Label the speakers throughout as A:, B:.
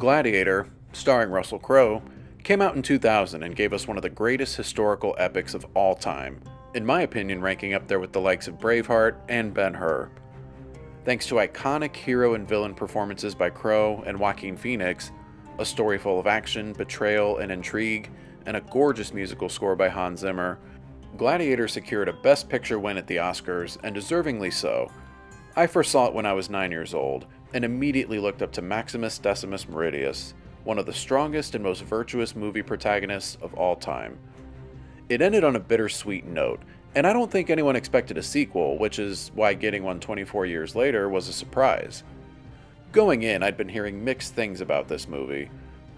A: Gladiator, starring Russell Crowe, came out in 2000 and gave us one of the greatest historical epics of all time, in my opinion ranking up there with the likes of Braveheart and Ben-Hur. Thanks to iconic hero and villain performances by Crowe and Joaquin Phoenix, a story full of action, betrayal, and intrigue, and a gorgeous musical score by Hans Zimmer, Gladiator secured a Best Picture win at the Oscars, and deservingly so. I first saw it when I was 9 years old, and immediately looked up to Maximus Decimus Meridius, one of the strongest and most virtuous movie protagonists of all time. It ended on a bittersweet note, and I don't think anyone expected a sequel, which is why getting one 24 years later was a surprise. Going in, I'd been hearing mixed things about this movie.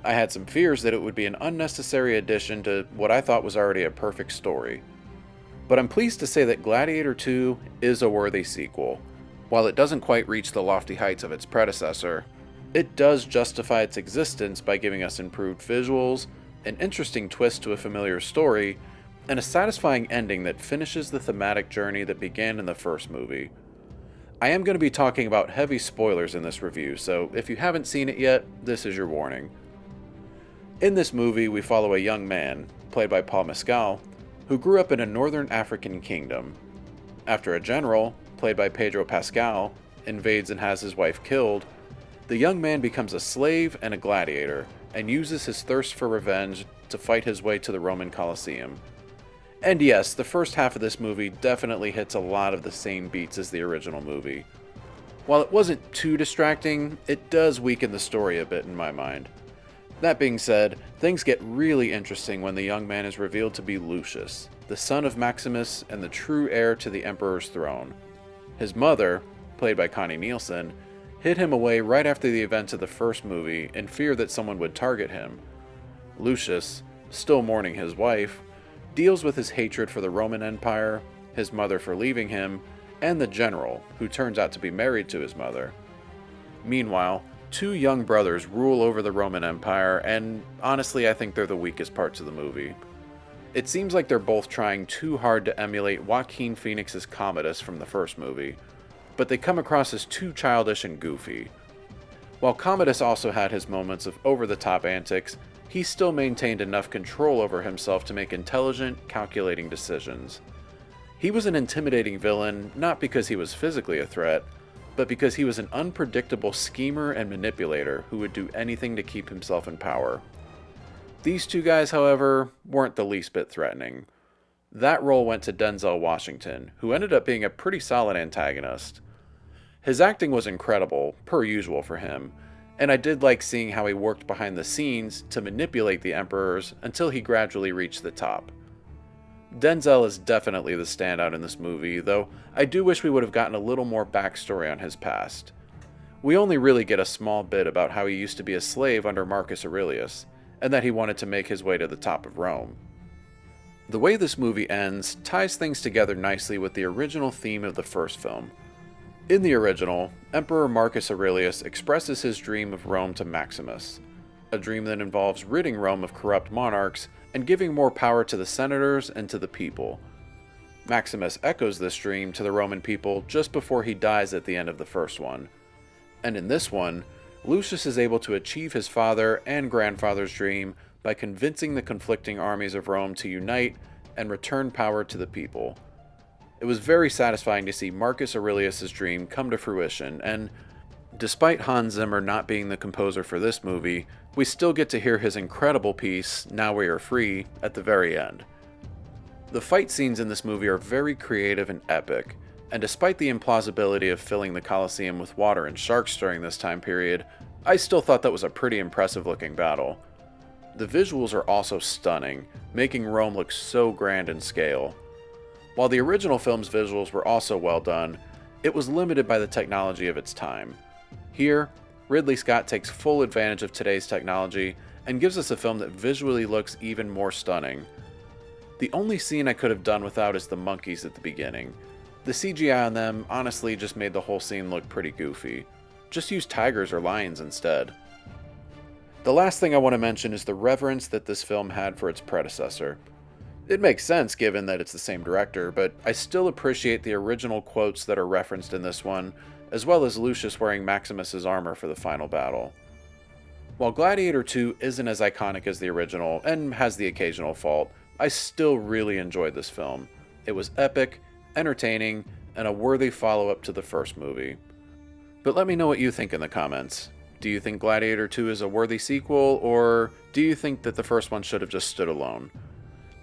A: I had some fears that it would be an unnecessary addition to what I thought was already a perfect story. But I'm pleased to say that Gladiator II is a worthy sequel. While it doesn't quite reach the lofty heights of its predecessor, it does justify its existence by giving us improved visuals, an interesting twist to a familiar story, and a satisfying ending that finishes the thematic journey that began in the first movie. I am going to be talking about heavy spoilers in this review, so if you haven't seen it yet, this is your warning. In this movie, we follow a young man, played by Paul Mescal, who grew up in a northern African kingdom. After a general, played by Pedro Pascal, invades and has his wife killed, the young man becomes a slave and a gladiator, and uses his thirst for revenge to fight his way to the Roman Colosseum. And yes, the first half of this movie definitely hits a lot of the same beats as the original movie. While it wasn't too distracting, it does weaken the story a bit in my mind. That being said, things get really interesting when the young man is revealed to be Lucius, the son of Maximus and the true heir to the Emperor's throne. His mother, played by Connie Nielson, hid him away right after the events of the first movie in fear that someone would target him. Lucius, still mourning his wife, deals with his hatred for the Roman Empire, his mother for leaving him, and the general, who turns out to be married to his mother. Meanwhile, two young brothers rule over the Roman Empire, and honestly I think they're the weakest parts of the movie. It seems like they're both trying too hard to emulate Joaquin Phoenix's Commodus from the first movie, but they come across as too childish and goofy. While Commodus also had his moments of over-the-top antics, he still maintained enough control over himself to make intelligent, calculating decisions. He was an intimidating villain, not because he was physically a threat, but because he was an unpredictable schemer and manipulator who would do anything to keep himself in power. These two guys, however, weren't the least bit threatening. That role went to Denzel Washington, who ended up being a pretty solid antagonist. His acting was incredible, per usual for him, and I did like seeing how he worked behind the scenes to manipulate the emperors until he gradually reached the top. Denzel is definitely the standout in this movie, though I do wish we would have gotten a little more backstory on his past. We only really get a small bit about how he used to be a slave under Marcus Aurelius, and that he wanted to make his way to the top of Rome. The way this movie ends ties things together nicely with the original theme of the first film. In the original, Emperor Marcus Aurelius expresses his dream of Rome to Maximus, a dream that involves ridding Rome of corrupt monarchs and giving more power to the senators and to the people. Maximus echoes this dream to the Roman people just before he dies at the end of the first one. And in this one, Lucius is able to achieve his father and grandfather's dream by convincing the conflicting armies of Rome to unite and return power to the people. It was very satisfying to see Marcus Aurelius' dream come to fruition, and despite Hans Zimmer not being the composer for this movie, we still get to hear his incredible piece, Now We Are Free, at the very end. The fight scenes in this movie are very creative and epic, and despite the implausibility of filling the Colosseum with water and sharks during this time period, I still thought that was a pretty impressive looking battle. The visuals are also stunning, making Rome look so grand in scale. While the original film's visuals were also well done, it was limited by the technology of its time. Here, Ridley Scott takes full advantage of today's technology and gives us a film that visually looks even more stunning. The only scene I could have done without is the monkeys at the beginning. The CGI on them honestly just made the whole scene look pretty goofy. Just use tigers or lions instead. The last thing I want to mention is the reverence that this film had for its predecessor. It makes sense given that it's the same director, but I still appreciate the original quotes that are referenced in this one, as well as Lucius wearing Maximus's armor for the final battle. While Gladiator II isn't as iconic as the original and has the occasional fault, I still really enjoyed this film. It was epic, entertaining, and a worthy follow-up to the first movie. But let me know what you think in the comments. Do you think Gladiator II is a worthy sequel, or do you think that the first one should have just stood alone?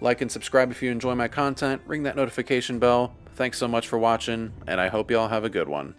A: Like and subscribe if you enjoy my content, ring that notification bell. Thanks so much for watching, and I hope y'all have a good one.